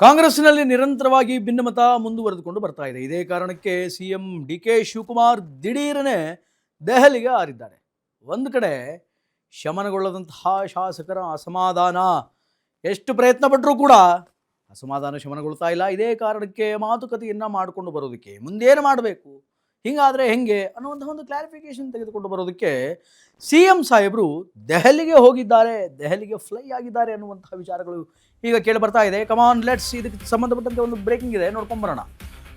ಕಾಂಗ್ರೆಸ್ನಲ್ಲಿ ನಿರಂತರವಾಗಿ ಭಿನ್ನಮತ ಮುಂದುವರೆದುಕೊಂಡು ಬರ್ತಾ ಇದೆ. ಇದೇ ಕಾರಣಕ್ಕೆ ಸಿಎಂ ಡಿಕೆ ಶಿವಕುಮಾರ್ ದಿಢೀರನೆ ದೆಹಲಿಗೆ ಹಾರಿದ್ದಾರೆ. ಒಂದು ಕಡೆ ಶಮನಗೊಳ್ಳದಂತಹ ಶಾಸಕರ ಅಸಮಾಧಾನ ಎಷ್ಟು ಪ್ರಯತ್ನ ಪಟ್ಟರೂ ಕೂಡ ಅಸಮಾಧಾನ ಶಮನಗೊಳ್ತಾ ಇಲ್ಲ. ಇದೇ ಕಾರಣಕ್ಕೆ ಮಾತುಕತೆಯನ್ನು ಮಾಡಿಕೊಂಡು ಬರೋದಕ್ಕೆ ಮುಂದೇನು ಮಾಡಬೇಕು, ಹಿಂಗಾದರೆ ಹೆಂಗೆ ಅನ್ನುವಂಥ ಒಂದು ಕ್ಲಾರಿಫಿಕೇಶನ್ ತೆಗೆದುಕೊಂಡು ಬರೋದಕ್ಕೆ ಸಿಎಂ ಸಾಹೇಬರು ದೆಹಲಿಗೆ ಹೋಗಿದ್ದಾರೆ, ದೆಹಲಿಗೆ ಫ್ಲೈ ಆಗಿದ್ದಾರೆ ಅನ್ನುವಂತಹ ವಿಚಾರಗಳು ಈಗ ಕೇಳಿ ಬರ್ತಾ ಇದೆ. ಕಮಾನ್ ಲೆಟ್ಸ್ ಇದಕ್ಕೆ ಸಂಬಂಧಪಟ್ಟಂತೆ ಒಂದು ಬ್ರೇಕಿಂಗ್ ಇದೆ, ನೋಡ್ಕೊಂಡ್ ಬರೋಣ.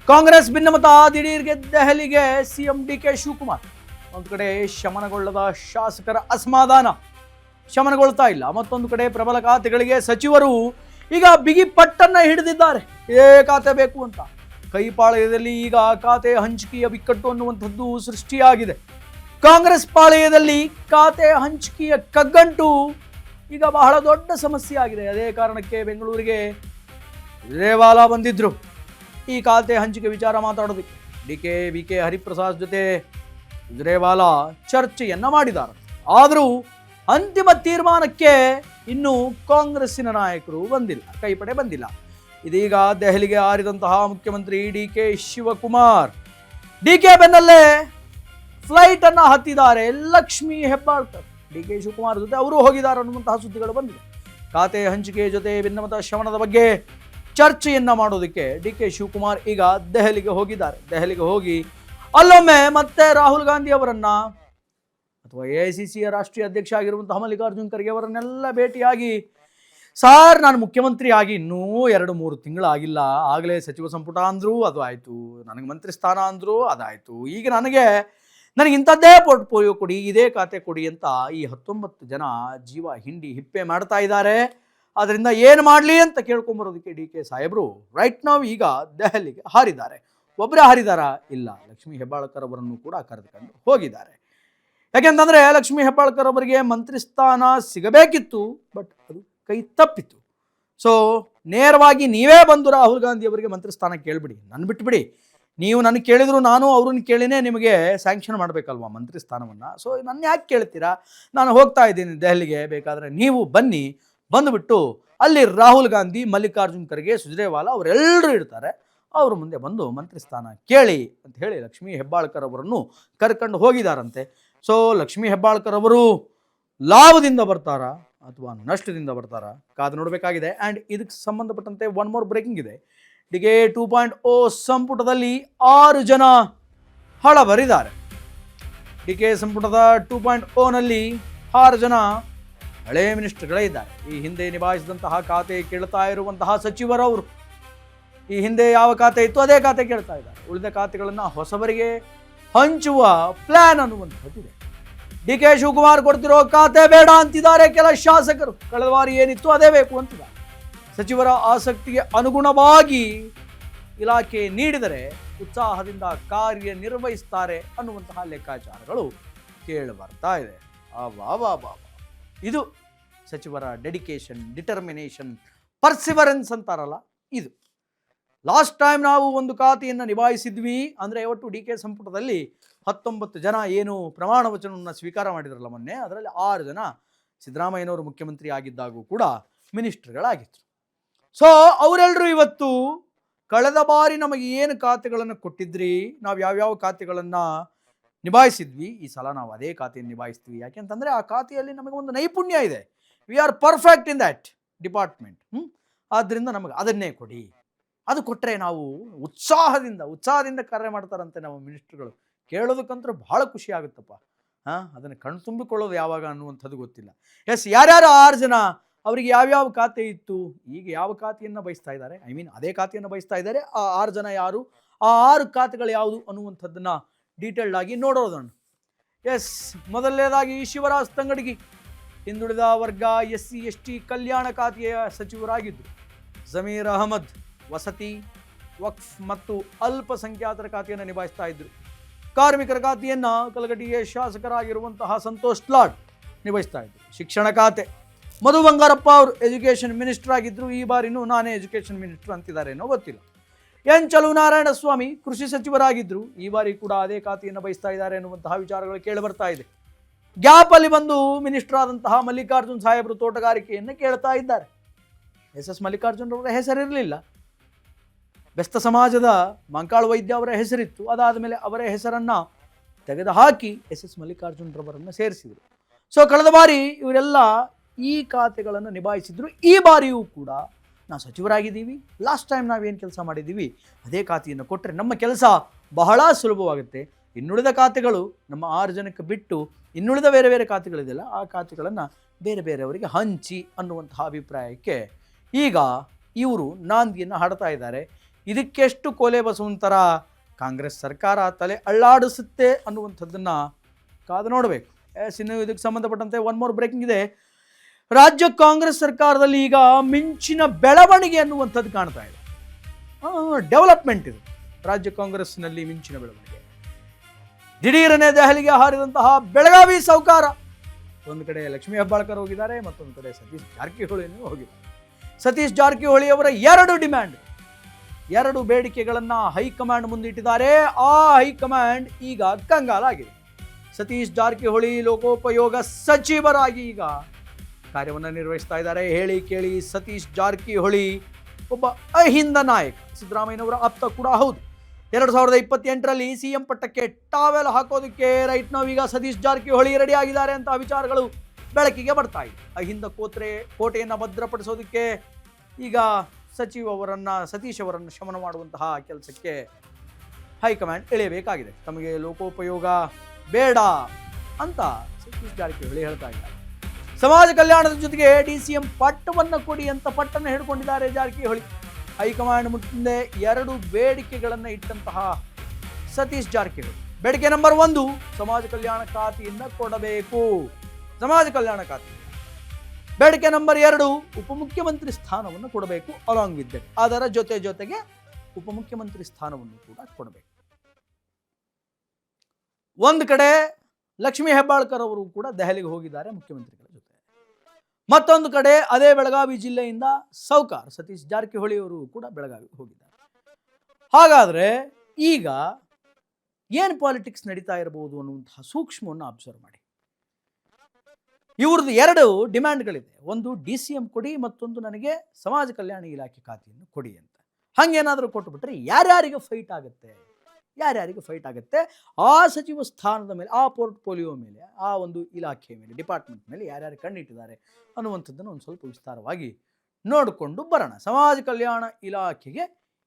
ಕಾಂಗ್ರೆಸ್ ಭಿನ್ನಮತ, ದಿಢೀರ್ಗೆ ದೆಹಲಿಗೆ ಸಿಎಂ ಡಿಕೆ ಶಿವಕುಮಾರ್. ಒಂದು ಕಡೆ ಶಮನಗೊಳ್ಳದ ಶಾಸಕರ ಅಸಮಾಧಾನ ಶಮನಗೊಳ್ತಾ ಇಲ್ಲ, ಮತ್ತೊಂದು ಕಡೆ ಪ್ರಬಲ ಖಾತೆಗಳಿಗೆ ಸಚಿವರು ಈಗ ಬಿಗಿ ಪಟ್ಟನ್ನ ಹಿಡಿದಿದ್ದಾರೆ. ಇದೇ ಖಾತೆ ಬೇಕು ಅಂತ ಕೈಪಾಳ್ಯದಲ್ಲಿ ಈಗ ಖಾತೆ ಹಂಚಿಕೆಯ ಬಿಕ್ಕಟ್ಟು ಅನ್ನುವಂಥದ್ದು ಸೃಷ್ಟಿಯಾಗಿದೆ. ಕಾಂಗ್ರೆಸ್ ಪಾಳೆಯದಲ್ಲಿ ಖಾತೆ ಹಂಚಿಕೆಯ ಕಗ್ಗಂಟು ಈಗ ಬಹಳ ದೊಡ್ಡ ಸಮಸ್ಯೆ ಆಗಿದೆ. ಅದೇ ಕಾರಣಕ್ಕೆ ಬೆಂಗಳೂರಿಗೆ ಸುರ್ಜೇವಾಲಾ ಬಂದಿದ್ರು ಈ ಖಾತೆ ಹಂಚಿಕೆ ವಿಚಾರ ಮಾತಾಡೋದಕ್ಕೆ. ಡಿ ಕೆ ಹರಿಪ್ರಸಾದ್ ಜೊತೆ ಸುರ್ಜೇವಾಲಾ ಚರ್ಚೆಯನ್ನ ಮಾಡಿದ್ದಾರೆ. ಆದರೂ ಅಂತಿಮ ತೀರ್ಮಾನಕ್ಕೆ ಇನ್ನೂ ಕಾಂಗ್ರೆಸ್ಸಿನ ನಾಯಕರು ಬಂದಿಲ್ಲ, ಕೈಪಡೆ ಬಂದಿಲ್ಲ. ಇದೀಗ ದೆಹಲಿಗೆ ಹಾರಿದಂತಹ ಮುಖ್ಯಮಂತ್ರಿ D K Shivakumar D K ಬೆನ್ನಲ್ಲೇ ಫ್ಲೈಟ್ ಅನ್ನ ಹತ್ತಿದ್ದಾರೆ. ಲಕ್ಷ್ಮೀ ಹೆಬ್ಬಾಳ್ಕರ್ ಡಿ ಕೆ ಶಿವಕುಮಾರ್ ಜೊತೆ ಅವರು ಹೋಗಿದ್ದಾರೆ ಅನ್ನುವಂತಹ ಸುದ್ದಿಗಳು ಬಂದಿದೆ. ಖಾತೆ ಹಂಚಿಕೆ ಜೊತೆ ಭಿನ್ನಮತ ಶಮನದ ಬಗ್ಗೆ ಚರ್ಚೆಯನ್ನ ಮಾಡೋದಕ್ಕೆ ಡಿ ಕೆ ಶಿವಕುಮಾರ್ ಈಗ ದೆಹಲಿಗೆ ಹೋಗಿದ್ದಾರೆ. ದೆಹಲಿಗೆ ಹೋಗಿ ಅಲ್ಲೊಮ್ಮೆ ಮತ್ತೆ ರಾಹುಲ್ ಗಾಂಧಿ ಅವರನ್ನ ಅಥವಾ ಎಐಸಿಸಿಯ ರಾಷ್ಟ್ರೀಯ ಅಧ್ಯಕ್ಷ ಆಗಿರುವಂತಹ ಮಲ್ಲಿಕಾರ್ಜುನ್ ಖರ್ಗೆ ಅವರನ್ನೆಲ್ಲ ಭೇಟಿಯಾಗಿ, ಸಾರ್ ನಾನು ಮುಖ್ಯಮಂತ್ರಿ ಆಗಿ ಇನ್ನೂ 2-3 ತಿಂಗಳಾಗಿಲ್ಲ, ಆಗಲೇ ಸಚಿವ ಸಂಪುಟ ಅಂದರು ಅದು ಆಯಿತು, ನನಗೆ ಮಂತ್ರಿ ಸ್ಥಾನ ಅಂದರು ಅದಾಯಿತು, ಈಗ ನನಗೆ ಇಂಥದ್ದೇ ಪೋರ್ಟ್ಫೋಲಿಯೋ ಕೊಡಿ, ಇದೇ ಖಾತೆ ಕೊಡಿ ಅಂತ ಈ 19 ಜನ ಜೀವ ಹಿಂಡಿ ಹಿಪ್ಪೆ ಮಾಡ್ತಾ ಇದ್ದಾರೆ. ಅದರಿಂದ ಏನು ಮಾಡಲಿ ಅಂತ ಕೇಳ್ಕೊಂಬರೋದಕ್ಕೆ ಡಿ ಕೆ ಸಾಹೇಬರು ರೈಟ್ ನಾವು ಈಗ ದೆಹಲಿಗೆ ಹಾರಿದ್ದಾರೆ. ಒಬ್ಬರೇ ಹಾರಿದಾರಾ? ಇಲ್ಲ, ಲಕ್ಷ್ಮೀ ಹೆಬ್ಬಾಳ್ಕರ್ ಅವರನ್ನು ಕೂಡ ಕರೆದುಕೊಂಡು ಹೋಗಿದ್ದಾರೆ. ಯಾಕೆಂತಂದರೆ ಲಕ್ಷ್ಮೀ ಹೆಬ್ಬಾಳ್ಕರ್ ಅವರಿಗೆ ಮಂತ್ರಿ ಸ್ಥಾನ ಸಿಗಬೇಕಿತ್ತು, ಬಟ್ ಅದು ಕೈ ತಪ್ಪಿತ್ತು. ಸೊ ನೇರವಾಗಿ ನೀವೇ ಬಂದು ರಾಹುಲ್ ಗಾಂಧಿ ಅವರಿಗೆ ಮಂತ್ರಿ ಸ್ಥಾನ ಕೇಳಿಬಿಡಿ, ನನ್ನ ಬಿಟ್ಬಿಡಿ, ನೀವು ನನಗೆ ಕೇಳಿದ್ರು ನಾನು ಅವ್ರನ್ನ ಕೇಳಿನೇ ನಿಮಗೆ ಸ್ಯಾಂಕ್ಷನ್ ಮಾಡಬೇಕಲ್ವಾ ಮಂತ್ರಿ ಸ್ಥಾನವನ್ನು. ಸೊ ನನ್ನ ಯಾಕೆ ಕೇಳ್ತೀರಾ, ನಾನು ಹೋಗ್ತಾ ಇದ್ದೀನಿ ದೆಹಲಿಗೆ, ಬೇಕಾದರೆ ನೀವು ಬನ್ನಿ, ಬಂದುಬಿಟ್ಟು ಅಲ್ಲಿ ರಾಹುಲ್ ಗಾಂಧಿ, ಮಲ್ಲಿಕಾರ್ಜುನ್ ಖರ್ಗೆ, ಸುರ್ಜೇವಾಲಾ ಅವರೆಲ್ಲರೂ ಇರ್ತಾರೆ, ಅವ್ರ ಮುಂದೆ ಬಂದು ಮಂತ್ರಿ ಸ್ಥಾನ ಕೇಳಿ ಅಂತ ಹೇಳಿ ಲಕ್ಷ್ಮೀ ಹೆಬ್ಬಾಳ್ಕರ್ ಅವರನ್ನು ಕರ್ಕೊಂಡು ಹೋಗಿದ್ದಾರಂತೆ. ಸೊ ಲಕ್ಷ್ಮೀ ಹೆಬ್ಬಾಳ್ಕರ್ ಅವರು ಲಾಭದಿಂದ ಬರ್ತಾರಾ ಅಥವಾ ನಷ್ಟದಿಂದ ಬರ್ತಾರಾ ಕಾದು ನೋಡಬೇಕಾಗಿದೆ. ಆ್ಯಂಡ್ ಇದಕ್ಕೆ ಸಂಬಂಧಪಟ್ಟಂತೆ ಒನ್ ಮೋರ್ ಬ್ರೇಕಿಂಗ್ ಇದೆ. ಡಿಕೆ 2.0 ಸಂಪುಟದಲ್ಲಿ 6 ಜನ ಹಳಬರಿದ್ದಾರೆ. ಡಿಕೆ ಸಂಪುಟದ 2.0ನಲ್ಲಿ 6 ಜನ ಹಳೇ ಮಿನಿಸ್ಟರ್ಗಳೇ ಇದ್ದಾರೆ. ಈ ಹಿಂದೆ ನಿಭಾಯಿಸಿದಂತಹ ಖಾತೆ ಕೇಳ್ತಾ ಇರುವಂತಹ ಸಚಿವರವರು ಈ ಹಿಂದೆ ಯಾವ ಖಾತೆ ಇತ್ತು ಅದೇ ಖಾತೆ ಕೇಳ್ತಾ ಇದ್ದಾರೆ. ಉಳಿದ ಖಾತೆಗಳನ್ನು ಹೊಸಬರಿಗೆ ಹಂಚುವ ಪ್ಲಾನ್ ಅನ್ನುವಂಥದ್ದಿದೆ. ಡಿ ಕೆ ಶಿವಕುಮಾರ್ ಕೊಡ್ತಿರೋ ಖಾತೆ ಬೇಡ ಅಂತಿದ್ದಾರೆ ಕೆಲ ಶಾಸಕರು. ಕಳೆದ ಬಾರಿ ಏನಿತ್ತು ಅದೇ ಬೇಕು ಅಂತಿದ್ದಾರೆ. ಸಚಿವರ ಆಸಕ್ತಿಗೆ ಅನುಗುಣವಾಗಿ ಇಲಾಖೆ ನೀಡಿದರೆ ಉತ್ಸಾಹದಿಂದ ಕಾರ್ಯನಿರ್ವಹಿಸ್ತಾರೆ ಅನ್ನುವಂತಹ ಲೆಕ್ಕಾಚಾರಗಳು ಕೇಳಿ ಬರ್ತಾ ಇದೆ. ಇದು ಸಚಿವರ ಡೆಡಿಕೇಶನ್, ಡಿಟರ್ಮಿನೇಷನ್, ಪರ್ಸಿವರೆನ್ಸ್ ಅಂತಾರಲ್ಲ ಇದು. ಲಾಸ್ಟ್ ಟೈಮ್ ನಾವು ಒಂದು ಖಾತೆಯನ್ನು ನಿಭಾಯಿಸಿದ್ವಿ ಅಂದರೆ ಒಟ್ಟು ಡಿ ಕೆ ಸಂಪುಟದಲ್ಲಿ 19 ಜನ ಏನು ಪ್ರಮಾಣ ವಚನವನ್ನು ಸ್ವೀಕಾರ ಮಾಡಿದ್ರಲ್ಲ ಮೊನ್ನೆ, ಅದರಲ್ಲಿ 6 ಜನ ಸಿದ್ದರಾಮಯ್ಯನವರು ಮುಖ್ಯಮಂತ್ರಿ ಆಗಿದ್ದಾಗೂ ಕೂಡ ಮಿನಿಸ್ಟರ್ಗಳಾಗಿತ್ತು. ಸೊ ಅವರೆಲ್ಲರೂ ಇವತ್ತು ಕಳೆದ ಬಾರಿ ನಮಗೆ ಏನು ಖಾತೆಗಳನ್ನು ಕೊಟ್ಟಿದ್ರಿ, ನಾವು ಯಾವ್ಯಾವ ಖಾತೆಗಳನ್ನು ನಿಭಾಯಿಸಿದ್ವಿ, ಈ ಸಲ ನಾವು ಅದೇ ಖಾತೆಯನ್ನು ನಿಭಾಯಿಸ್ತೀವಿ. ಯಾಕೆಂತಂದರೆ ಆ ಖಾತೆಯಲ್ಲಿ ನಮಗೆ ಒಂದು ನೈಪುಣ್ಯ ಇದೆ, we are perfect in that department. ಆದ್ದರಿಂದ ನಮಗೆ ಅದನ್ನೇ ಕೊಡಿ, ಅದು ಕೊಟ್ಟರೆ ನಾವು ಉತ್ಸಾಹದಿಂದ ಕಾರ್ಯ ಮಾಡ್ತಾರಂತೆ ನಮ್ಮ ಮಿನಿಸ್ಟ್ರುಗಳು. ಕೇಳೋದಕ್ಕಂತೂ ಭಾಳ ಖುಷಿ ಆಗುತ್ತಪ್ಪ. ಅದನ್ನು ಕಣ್ಣು ತುಂಬಿಕೊಳ್ಳೋದು ಯಾವಾಗ ಅನ್ನುವಂಥದ್ದು ಗೊತ್ತಿಲ್ಲ. ಎಸ್, ಯಾರ್ಯಾರು 6 ಜನ ಅವರಿಗೆ ಯಾವ್ಯಾವ ಖಾತೆ ಇತ್ತು, ಈಗ ಯಾವ ಖಾತೆಯನ್ನು ಬಯಸ್ತಾ ಇದ್ದಾರೆ, ಅದೇ ಖಾತೆಯನ್ನು ಬಯಸ್ತಾ ಇದ್ದಾರೆ. ಆ 6 ಜನ ಯಾರು, ಆ 6 ಖಾತೆಗಳು ಯಾವುದು ಅನ್ನುವಂಥದ್ದನ್ನು ಡೀಟೇಲ್ಡ್ ಆಗಿ ನೋಡೋದಣ್ಣ. ಎಸ್, ಮೊದಲನೇದಾಗಿ ಶಿವರಾಜ್ ತಂಗಡಗಿ ಹಿಂದುಳಿದ ವರ್ಗ SC ST ಕಲ್ಯಾಣ ಖಾತೆಯ ಸಚಿವರಾಗಿದ್ದರು. ಜಮೀರ್ ಅಹಮದ್ ವಸತಿ, ವಕ್ಫ್ ಮತ್ತು ಅಲ್ಪಸಂಖ್ಯಾತರ ಖಾತೆಯನ್ನು ನಿಭಾಯಿಸ್ತಾ ಇದ್ದರು. ಕಾರ್ಮಿಕರ ಖಾತೆಯನ್ನು ಕಲಘಟಗಿಯ ಶಾಸಕರಾಗಿರುವಂತಹ ಸಂತೋಷ್ ಲಾಡ್ ನಿಭಾಯಿಸ್ತಾ ಇದ್ದರು. ಶಿಕ್ಷಣ ಖಾತೆ ಮಧು ಬಂಗಾರಪ್ಪ ಅವರು ಎಜುಕೇಷನ್ ಮಿನಿಸ್ಟರ್ ಆಗಿದ್ದರು. ಈ ಬಾರಿನೂ ನಾನೇ ಎಜುಕೇಷನ್ ಮಿನಿಸ್ಟರ್ ಅಂತಿದ್ದಾರೆ ಏನೋ ಗೊತ್ತಿಲ್ಲ. ಎನ್ ಚಲುವನಾರಾಯಣ ಸ್ವಾಮಿ ಕೃಷಿ ಸಚಿವರಾಗಿದ್ದರು. ಈ ಬಾರಿ ಕೂಡ ಅದೇ ಖಾತೆಯನ್ನು ಬಯಸ್ತಾ ಇದ್ದಾರೆ ಎನ್ನುವಂತಹ ವಿಚಾರಗಳು ಕೇಳಿ ಬರ್ತಾ ಇದೆ. ಗ್ಯಾಪ್ ಅಲ್ಲಿ ಬಂದು ಮಿನಿಸ್ಟರ್ ಆದಂತಹ ಮಲ್ಲಿಕಾರ್ಜುನ್ ಸಾಹೇಬರು ತೋಟಗಾರಿಕೆಯನ್ನು ಕೇಳ್ತಾ ಇದ್ದಾರೆ. ಎಸ್ ಮಲ್ಲಿಕಾರ್ಜುನರವರ ಹೆಸರಿರಲಿಲ್ಲ. ಬೆಸ್ತ ಸಮಾಜದ ಮಂಕಾಳು ವೈದ್ಯ ಅವರ ಹೆಸರಿತ್ತು. ಅದಾದ ಮೇಲೆ ಅವರ ಹೆಸರನ್ನು ತೆಗೆದುಹಾಕಿ ಎಸ್ ಮಲ್ಲಿಕಾರ್ಜುನರವರನ್ನು ಸೇರಿಸಿದರು. ಸೊ ಕಳೆದ ಬಾರಿ ಇವರೆಲ್ಲ ಈ ಖಾತೆಗಳನ್ನು ನಿಭಾಯಿಸಿದ್ರು. ಈ ಬಾರಿಯೂ ಕೂಡ ನಾವು ಸಚಿವರಾಗಿದ್ದೀವಿ, ಲಾಸ್ಟ್ ಟೈಮ್ ನಾವೇನು ಕೆಲಸ ಮಾಡಿದ್ದೀವಿ ಅದೇ ಖಾತೆಯನ್ನು ಕೊಟ್ಟರೆ ನಮ್ಮ ಕೆಲಸ ಬಹಳ ಸುಲಭವಾಗುತ್ತೆ. ಇನ್ನುಳಿದ ಖಾತೆಗಳು ನಮ್ಮ 6 ಜನಕ್ಕೆ ಬಿಟ್ಟು ಇನ್ನುಳಿದ ಬೇರೆ ಬೇರೆ ಖಾತೆಗಳಿದೆಯಲ್ಲ, ಆ ಖಾತೆಗಳನ್ನು ಬೇರೆ ಬೇರೆಯವರಿಗೆ ಹಂಚಿ ಅನ್ನುವಂತಹ ಅಭಿಪ್ರಾಯಕ್ಕೆ ಈಗ ಇವರು ನಾಂದಿಯನ್ನು ಹಾಡ್ತಾ ಇದ್ದಾರೆ. ಇದಕ್ಕೆಷ್ಟು ಕೋಲೆ ಬಸುವಂತರ ಕಾಂಗ್ರೆಸ್ ಸರ್ಕಾರ ತಲೆ ಅಳ್ಳಾಡಿಸುತ್ತೆ ಅನ್ನುವಂಥದ್ದನ್ನು ಕಾದು ನೋಡಬೇಕು. ಇನ್ನು ಇದಕ್ಕೆ ಸಂಬಂಧಪಟ್ಟಂತೆ ಒನ್ ಮೋರ್ ಬ್ರೇಕಿಂಗ್ ಇದೆ. ರಾಜ್ಯ ಕಾಂಗ್ರೆಸ್ ಸರ್ಕಾರದಲ್ಲಿ ಈಗ ಮಿಂಚಿನ ಬೆಳವಣಿಗೆ ಅನ್ನುವಂಥದ್ದು ಕಾಣ್ತಾ ಇದೆ. ಡೆವಲಪ್ಮೆಂಟ್ ಇದು. ರಾಜ್ಯ ಕಾಂಗ್ರೆಸ್ನಲ್ಲಿ ಮಿಂಚಿನ ಬೆಳವಣಿಗೆ. ದಿಢೀರನೆ ದೆಹಲಿಗೆ ಹಾರಿದಂತಹ ಬೆಳಗಾವಿ ಸೌಕಾರ ಒಂದು ಕಡೆ ಲಕ್ಷ್ಮೀ ಹೆಬ್ಬಾಳ್ಕರ್ ಹೋಗಿದ್ದಾರೆ, ಮತ್ತೊಂದು ಕಡೆ ಸತೀಶ್ ಜಾರಕಿಹೊಳಿಯನ್ನು ಹೋಗಿದ್ದಾರೆ. ಸತೀಶ್ ಜಾರಕಿಹೊಳಿ ಅವರ 2 ಡಿಮ್ಯಾಂಡ್, 2 ಬೇಡಿಕೆಗಳನ್ನು ಹೈಕಮಾಂಡ್ ಮುಂದಿಟ್ಟಿದ್ದಾರೆ. ಆ ಹೈಕಮಾಂಡ್ ಈಗ ಕಂಗಾಲಾಗಿದೆ. ಸತೀಶ್ ಜಾರಕಿಹೊಳಿ ಲೋಕೋಪಯೋಗ ಸಚಿವರಾಗಿ ಈಗ ಕಾರ್ಯವನ್ನು ನಿರ್ವಹಿಸ್ತಾ ಇದ್ದಾರೆ. ಹೇಳಿ ಕೇಳಿ ಸತೀಶ್ ಜಾರಕಿಹೊಳಿ ಒಬ್ಬ ಅಹಿಂದ ನಾಯಕ, ಸಿದ್ದರಾಮಯ್ಯನವರ ಆಪ್ತ ಕೂಡ ಹೌದು. 2028ರಲ್ಲಿ CM ಪಟ್ಟಕ್ಕೆ ಟಾವೆಲ್ ಹಾಕೋದಕ್ಕೆ ರೈಟ್ ನಾವು ಈಗ ಸತೀಶ್ ಜಾರಕಿಹೊಳಿ ರೆಡಿ ಆಗಿದ್ದಾರೆ ಅಂತ ವಿಚಾರಗಳು ಬೆಳಕಿಗೆ ಬರ್ತಾ ಇದೆ. ಅಹಿಂದ ಕೋಟೆಯನ್ನು ಭದ್ರಪಡಿಸೋದಕ್ಕೆ ಈಗ ಸತೀಶ್ ಅವರನ್ನು ಶಮನ ಮಾಡುವಂತಹ ಕೆಲಸಕ್ಕೆ ಹೈಕಮಾಂಡ್ ಇಳಿಯಬೇಕಾಗಿದೆ. ತಮಗೆ ಲೋಕೋಪಯೋಗ ಬೇಡ ಅಂತ ಸತೀಶ್ ಜಾರಕಿಹೊಳಿ ಹೇಳ್ತಾ ಇದ್ದಾರೆ. ಸಮಾಜ ಕಲ್ಯಾಣದ ಜೊತೆಗೆ DCM ಪಟ್ಟವನ್ನು ಕೊಡಿ ಅಂತ ಪಟ್ಟನ್ನು ಹಿಡ್ಕೊಂಡಿದ್ದಾರೆ ಜಾರಕಿಹೊಳಿ. ಹೈಕಮಾಂಡ್ ಮುಂದೆ 2 ಬೇಡಿಕೆಗಳನ್ನು ಇಟ್ಟಂತಹ ಸತೀಶ್ ಜಾರಕಿಹೊಳಿ. ಬೇಡಿಕೆ ನಂಬರ್ 1, ಸಮಾಜ ಕಲ್ಯಾಣ ಖಾತೆಯಿಂದ ಕೊಡಬೇಕು, ಸಮಾಜ ಕಲ್ಯಾಣ ಖಾತೆ. ಬೇಡಿಕೆ ನಂಬರ್ 2, ಉಪಮುಖ್ಯಮಂತ್ರಿ ಸ್ಥಾನವನ್ನು ಕೊಡಬೇಕು. ಅಲಾಂಗ್ ವಿತ್ ದಟ್, ಅದರ ಜೊತೆಗೆ ಉಪಮುಖ್ಯಮಂತ್ರಿ ಸ್ಥಾನವನ್ನು ಕೂಡ ಕೊಡಬೇಕು. ಒಂದು ಕಡೆ ಲಕ್ಷ್ಮೀ ಹೆಬ್ಬಾಳ್ಕರ್ ಅವರು ಕೂಡ ದೆಹಲಿಗೆ ಹೋಗಿದ್ದಾರೆ ಮುಖ್ಯಮಂತ್ರಿಗಳ ಜೊತೆ. ಮತ್ತೊಂದು ಕಡೆ ಅದೇ ಬೆಳಗಾವಿ ಜಿಲ್ಲೆಯಿಂದ ಸೌಕಾರ್ ಸತೀಶ್ ಜಾರಕಿಹೊಳಿ ಅವರು ಕೂಡ ಬೆಳಗಾವಿಗೆ ಹೋಗಿದ್ದಾರೆ. ಹಾಗಾದರೆ ಈಗ ಏನು ಪಾಲಿಟಿಕ್ಸ್ ನಡೀತಾ ಇರಬಹುದು ಅನ್ನುವಂತಹ ಸೂಕ್ಷ್ಮವನ್ನು ಅಬ್ಸರ್ವ್ ಮಾಡಿ. ಇವ್ರದ್ದು 2 ಡಿಮ್ಯಾಂಡ್ಗಳಿದೆ. ಒಂದು DCM ಕೊಡಿ, ಮತ್ತೊಂದು ನನಗೆ ಸಮಾಜ ಕಲ್ಯಾಣ ಇಲಾಖೆ ಖಾತೆಯನ್ನು ಕೊಡಿ ಅಂತ. ಹಂಗೇನಾದರೂ ಕೊಟ್ಟುಬಿಟ್ರೆ ಯಾರ್ಯಾರಿಗೆ ಫೈಟ್ ಆಗುತ್ತೆ, ಆ ಸಚಿವ ಸ್ಥಾನದ ಮೇಲೆ, ಆ ಪೋರ್ಟ್ಫೋಲಿಯೋ ಮೇಲೆ, ಆ ಒಂದು ಇಲಾಖೆ ಮೇಲೆ, ಡಿಪಾರ್ಟ್ಮೆಂಟ್ ಮೇಲೆ ಯಾರ್ಯಾರು ಕಣ್ಣಿಟ್ಟಿದ್ದಾರೆ ಅನ್ನುವಂಥದ್ದನ್ನು ಒಂದು ಸ್ವಲ್ಪ ವಿಸ್ತಾರವಾಗಿ ನೋಡಿಕೊಂಡು ಬರೋಣ. ಸಮಾಜ ಕಲ್ಯಾಣ ಇಲಾಖೆಗೆ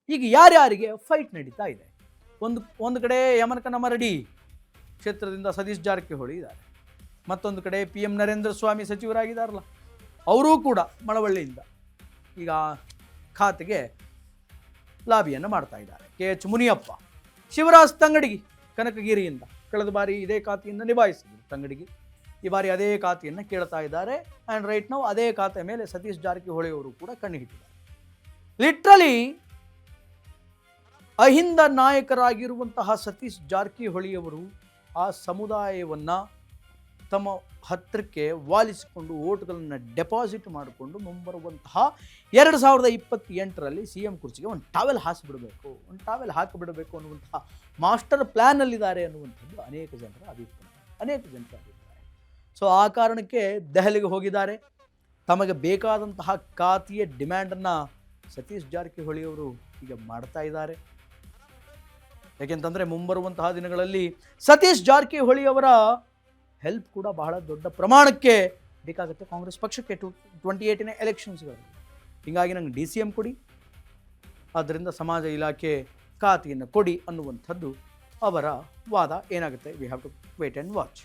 ಈಗ ಯಾರ್ಯಾರಿಗೆ ಫೈಟ್ ನಡೀತಾ ಇದೆ. ಒಂದು ಕಡೆ ಯಮನಕನಮರಡಿ ಕ್ಷೇತ್ರದಿಂದ ಸತೀಶ್ ಜಾರಕಿಹೊಳಿ ಇದ್ದಾರೆ. ಮತ್ತೊಂದು ಕಡೆ PM ನರೇಂದ್ರ ಸ್ವಾಮಿ ಸಚಿವರಾಗಿದ್ದಾರಲ್ಲ, ಅವರೂ ಕೂಡ ಮಳವಳ್ಳಿಯಿಂದ ಈಗ ಖಾತೆಗೆ ಲಾಬಿಯನ್ನು ಮಾಡ್ತಾ ಇದ್ದಾರೆ. KH ಮುನಿಯಪ್ಪ, ಶಿವರಾಜ್ ತಂಗಡಗಿ ಕನಕಗಿರಿಯಿಂದ ಕಳೆದ ಬಾರಿ ಇದೇ ಖಾತೆಯನ್ನು ನಿಭಾಯಿಸಿದರು ತಂಗಡಗಿ. ಈ ಬಾರಿ ಅದೇ ಖಾತೆಯನ್ನು ಕೇಳ್ತಾ ಇದ್ದಾರೆ. ಆ್ಯಂಡ್ ರೈಟ್ ನಾವು ಅದೇ ಖಾತೆ ಮೇಲೆ ಸತೀಶ್ ಜಾರಕಿಹೊಳಿ ಅವರು ಕೂಡ ಕಣ್ಣಿಟ್ಟಿದ್ದಾರೆ. ಲಿಟ್ರಲಿ ಅಹಿಂದ ನಾಯಕರಾಗಿರುವಂತಹ ಸತೀಶ್ ಜಾರಕಿಹೊಳಿ ಅವರು ಆ ಸಮುದಾಯವನ್ನು ತಮ್ಮ ಹತ್ತಿರಕ್ಕೆ ವಾಲಿಸಿಕೊಂಡು ಓಟ್ಗಳನ್ನು ಡೆಪಾಸಿಟ್ ಮಾಡಿಕೊಂಡು ಮುಂಬರುವಂತಹ 2028ರಲ್ಲಿ CM ಕುರ್ಚಿಗೆ ಒಂದು ಟಾವೆಲ್ ಹಾಕಿಬಿಡಬೇಕು ಅನ್ನುವಂತಹ ಮಾಸ್ಟರ್ ಪ್ಲ್ಯಾನಲ್ಲಿದ್ದಾರೆ ಅನ್ನುವಂಥದ್ದು ಅನೇಕ ಜನರ ಅಭಿಪ್ರಾಯ. ಸೊ ಆ ಕಾರಣಕ್ಕೆ ದೆಹಲಿಗೆ ಹೋಗಿದ್ದಾರೆ. ತಮಗೆ ಬೇಕಾದಂತಹ ಖಾತೆಯ ಡಿಮ್ಯಾಂಡನ್ನು ಸತೀಶ್ ಜಾರಕಿಹೊಳಿ ಅವರು ಈಗ ಮಾಡ್ತಾ ಇದ್ದಾರೆ. ಯಾಕೆಂತಂದರೆ ಮುಂಬರುವಂತಹ ದಿನಗಳಲ್ಲಿ ಸತೀಶ್ ಜಾರಕಿಹೊಳಿ ಅವರ ಹೆಲ್ಪ್ ಕೂಡ ಬಹಳ ದೊಡ್ಡ ಪ್ರಮಾಣಕ್ಕೆ ಬೇಕಾಗುತ್ತೆ ಕಾಂಗ್ರೆಸ್ ಪಕ್ಷಕ್ಕೆ 28ನೇ ಎಲೆಕ್ಷನ್ಸ್ಗಳಲ್ಲಿ. ಹೀಗಾಗಿ ನಂಗೆ DCM ಕೊಡಿ, ಆದ್ದರಿಂದ ಸಮಾಜ ಇಲಾಖೆ ಖಾತೆಯನ್ನು ಕೊಡಿ ಅನ್ನುವಂಥದ್ದು ಅವರ ವಾದ. ಏನಾಗುತ್ತೆ, we have to wait and watch.